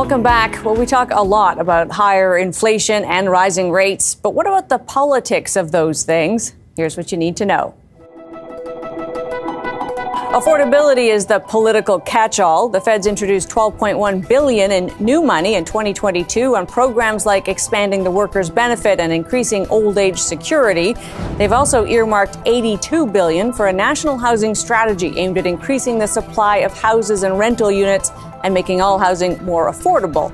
Welcome back. Well, we talk a lot about higher inflation and rising rates, but what about the politics of those things? Here's what you need to know. Affordability is the political catch-all. The Fed's introduced $12.1 billion in new money in 2022 on programs like expanding the workers' benefit and increasing old age security. They've also earmarked $82 billion for a national housing strategy aimed at increasing the supply of houses and rental units and making all housing more affordable.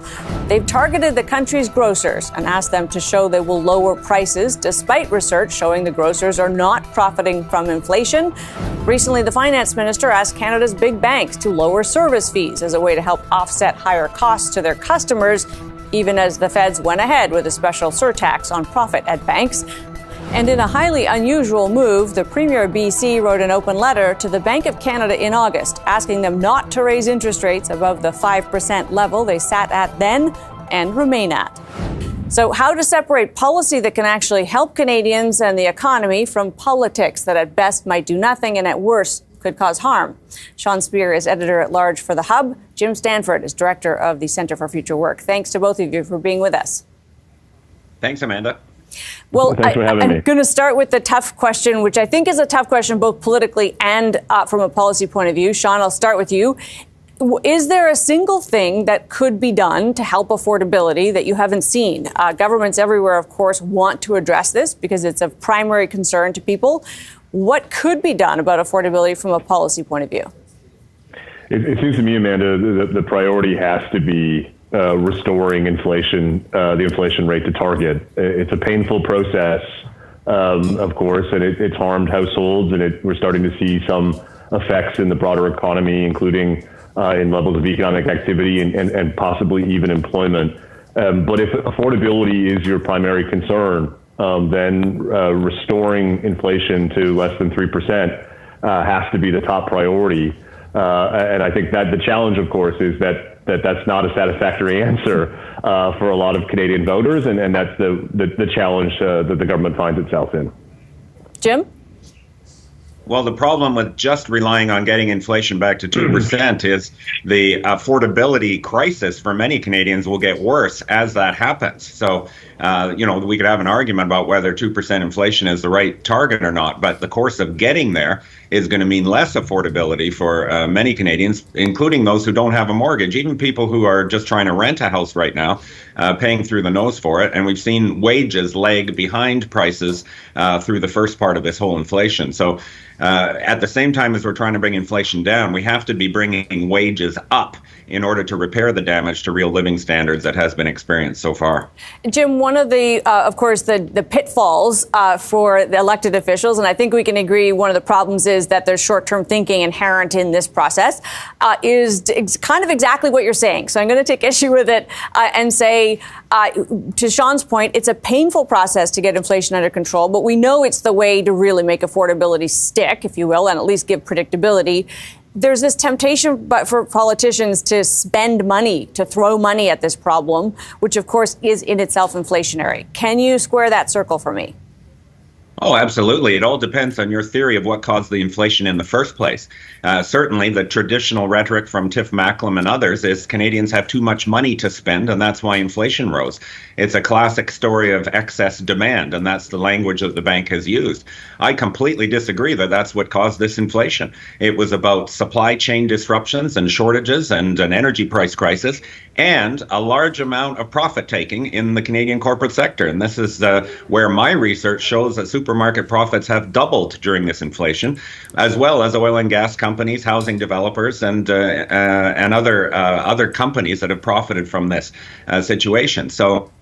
They've targeted the country's grocers and asked them to show they will lower prices, despite research showing the grocers are not profiting from inflation. Recently, the finance minister asked Canada's big banks to lower service fees as a way to help offset higher costs to their customers, even as the feds went ahead with a special surtax on profit at banks. And in a highly unusual move, the Premier of BC wrote an open letter to the Bank of Canada in August, asking them not to raise interest rates above the 5% level they sat at then and remain at. So how to separate policy that can actually help Canadians and the economy from politics that at best might do nothing and at worst could cause harm. Sean Speer is editor-at-large for The Hub. Jim Stanford is director of the Centre for Future Work. Thanks to both of you for being with us. Thanks, Amanda. Well, I'm going to start with the tough question, which I think is a tough question both politically and from a policy point of view. Sean, I'll start with you. Is there a single thing that could be done to help affordability that you haven't seen? Governments everywhere, of course, want to address this because it's of primary concern to people. What could be done about affordability from a policy point of view? It seems to me, Amanda, the priority has to be restoring inflation, the inflation rate to target. It's a painful process, of course, and it's harmed households, and we're starting to see some effects in the broader economy, including in levels of economic activity and possibly even employment. But if affordability is your primary concern, then restoring inflation to less than 3% has to be the top priority. And I think that the challenge, of course, is that's not a satisfactory answer for a lot of Canadian voters, and that's the challenge that the government finds itself in. Jim? Well, the problem with just relying on getting inflation back to 2% is the affordability crisis for many Canadians will get worse as that happens. So, we could have an argument about whether 2% inflation is the right target or not, but the course of getting there is going to mean less affordability for many Canadians, including those who don't have a mortgage, even people who are just trying to rent a house right now, paying through the nose for it. And we've seen wages lag behind prices through the first part of this whole inflation. So at the same time as we're trying to bring inflation down, we have to be bringing wages up in order to repair the damage to real living standards that has been experienced so far. Jim, one of the, of course, the pitfalls for the elected officials, and I think we can agree one of the problems is that there's short-term thinking inherent in this process, is kind of exactly what you're saying. So I'm going to take issue with it and say, to Sean's point, it's a painful process to get inflation under control, but we know it's the way to really make affordability stick, if you will, and at least give predictability. There's this temptation for politicians to spend money, to throw money at this problem, which, of course, is in itself inflationary. Can you square that circle for me? Oh, absolutely. It all depends on your theory of what caused the inflation in the first place. Certainly, the traditional rhetoric from Tiff Macklem and others is Canadians have too much money to spend, and that's why inflation rose. It's a classic story of excess demand, and that's the language that the bank has used. I completely disagree that that's what caused this inflation. It was about supply chain disruptions and shortages and an energy price crisis and a large amount of profit taking in the Canadian corporate sector. And this is where my research shows that supermarket profits have doubled during this inflation, as well as oil and gas companies, housing developers, and other companies that have profited from this situation. So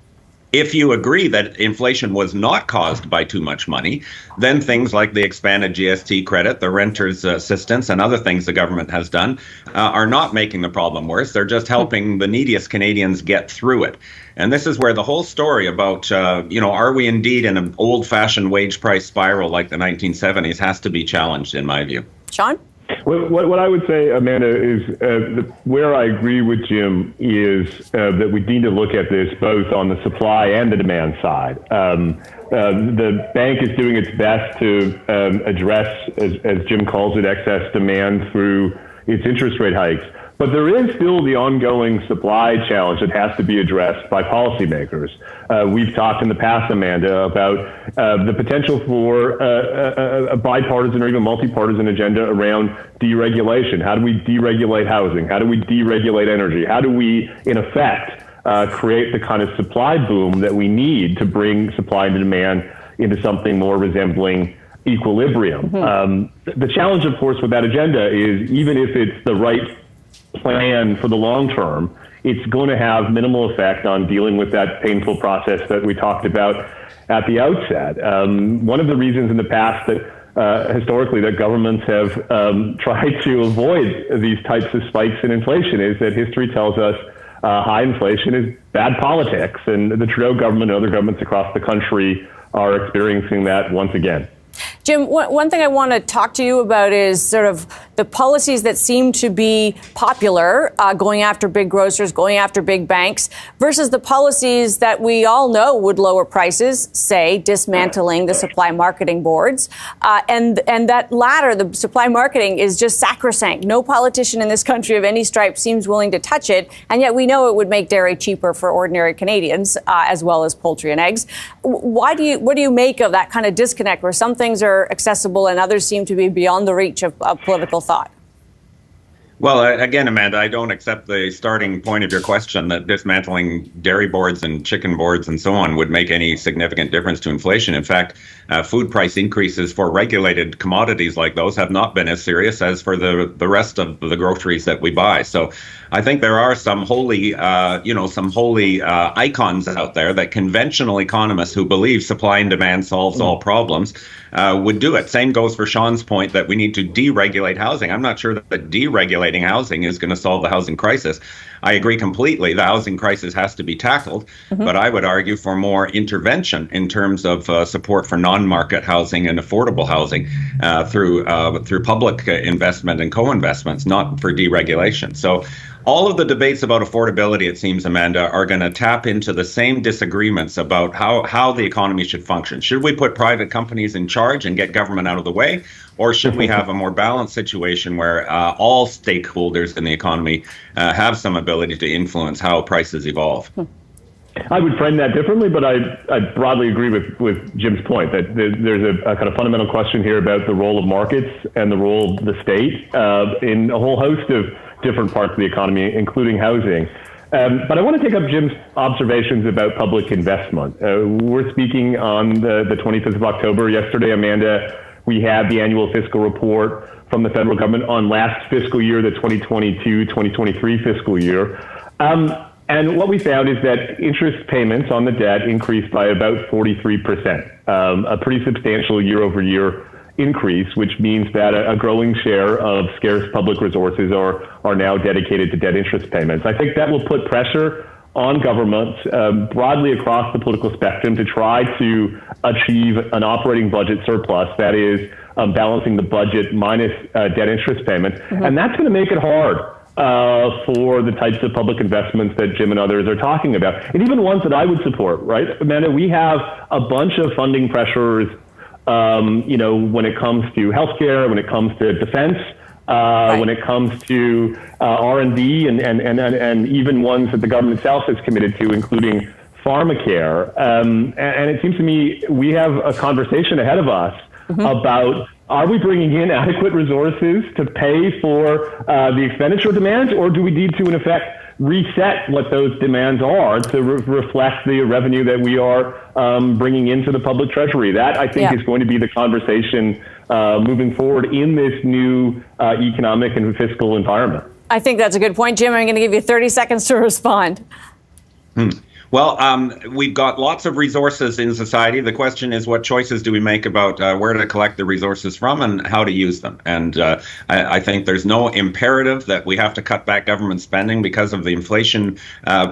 if you agree that inflation was not caused by too much money, then things like the expanded GST credit, the renter's assistance, and other things the government has done are not making the problem worse. They're just helping the neediest Canadians get through it. And this is where the whole story about, are we indeed in an old-fashioned wage price spiral like the 1970s has to be challenged, in my view. Sean? What I would say, Amanda, is where I agree with Jim is that we need to look at this both on the supply and the demand side. The bank is doing its best to address, as Jim calls it, excess demand through its interest rate hikes. But there is still the ongoing supply challenge that has to be addressed by policymakers. We've talked in the past, Amanda, about the potential for a bipartisan or even multi-partisan agenda around deregulation. How do we deregulate housing? How do we deregulate energy? How do we, in effect, create the kind of supply boom that we need to bring supply and demand into something more resembling equilibrium? The challenge, of course, with that agenda is even if it's the right plan for the long term, it's going to have minimal effect on dealing with that painful process that we talked about at the outset. One of the reasons in the past that historically that governments have tried to avoid these types of spikes in inflation is that history tells us high inflation is bad politics, and the Trudeau government and other governments across the country are experiencing that once again. Jim, one thing I want to talk to you about is sort of the policies that seem to be popular, going after big grocers, going after big banks, versus the policies that we all know would lower prices, say dismantling the supply marketing boards. And that latter, the supply marketing, is just sacrosanct. No politician in this country of any stripe seems willing to touch it. And yet we know it would make dairy cheaper for ordinary Canadians, as well as poultry and eggs. What do you make of that kind of disconnect where some things are accessible and others seem to be beyond the reach of political thought? Well, again, Amanda, I don't accept the starting point of your question that dismantling dairy boards and chicken boards and so on would make any significant difference to inflation. In fact, food price increases for regulated commodities like those have not been as serious as for the rest of the groceries that we buy. So I think there are some holy icons out there that conventional economists who believe supply and demand solves all problems would do it. Same goes for Sean's point that we need to deregulate housing. I'm not sure that deregulating housing is going to solve the housing crisis. I agree completely. The housing crisis has to be tackled, but I would argue for more intervention in terms of support for non-market housing and affordable housing through public investment and co-investments, not for deregulation. So all of the debates about affordability, it seems, Amanda, are going to tap into the same disagreements about how the economy should function. Should we put private companies in charge and get government out of the way? Or should we have a more balanced situation where all stakeholders in the economy have some ability to influence how prices evolve? I would frame that differently, but I broadly agree with Jim's point that there's a kind of fundamental question here about the role of markets and the role of the state in a whole host of different parts of the economy, including housing. But I want to take up Jim's observations about public investment. We're speaking on the 25th of October. Yesterday, Amanda, we had the annual fiscal report from the federal government on last fiscal year, the 2022-2023 fiscal year. And what we found is that interest payments on the debt increased by about 43%, a pretty substantial year-over-year increase, which means that a growing share of scarce public resources are now dedicated to debt interest payments. I think that will put pressure on governments broadly across the political spectrum to try to achieve an operating budget surplus, that is balancing the budget minus debt interest payments. And that's going to make it hard for the types of public investments that Jim and others are talking about, and even ones that I would support, right? Amanda, we have a bunch of funding pressures, when it comes to healthcare, when it comes to defense, when it comes to R&D and even ones that the government itself is committed to, including pharmacare. And it seems to me we have a conversation ahead of us about, are we bringing in adequate resources to pay for the expenditure demands, or do we need to, in effect, reset what those demands are to reflect the revenue that we are bringing into the public treasury? That, I think, is going to be the conversation moving forward in this new economic and fiscal environment. I think that's a good point, Jim. I'm going to give you 30 seconds to respond. Well, we've got lots of resources in society. The question is, what choices do we make about where to collect the resources from and how to use them? And I think there's no imperative that we have to cut back government spending because of the inflation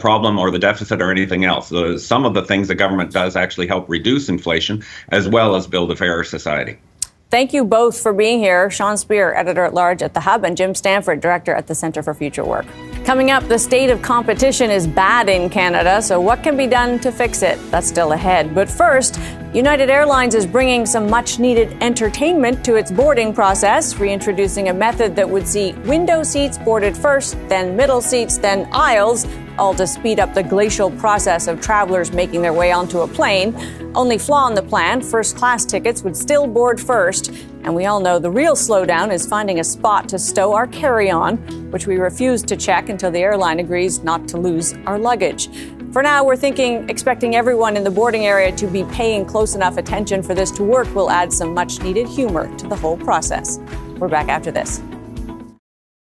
problem or the deficit or anything else. Some of the things the government does actually help reduce inflation as well as build a fairer society. Thank you both for being here. Sean Speer, editor-at-large at The Hub, and Jim Stanford, director at the Center for Future Work. Coming up, the state of competition is bad in Canada, so what can be done to fix it? That's still ahead. But first, United Airlines is bringing some much-needed entertainment to its boarding process, reintroducing a method that would see window seats boarded first, then middle seats, then aisles, all to speed up the glacial process of travelers making their way onto a plane. Only flaw in the plan, first-class tickets would still board first. And we all know the real slowdown is finding a spot to stow our carry-on, which we refuse to check until the airline agrees not to lose our luggage. For now, we're expecting everyone in the boarding area to be paying close enough attention for this to work will add some much-needed humor to the whole process. We're back after this.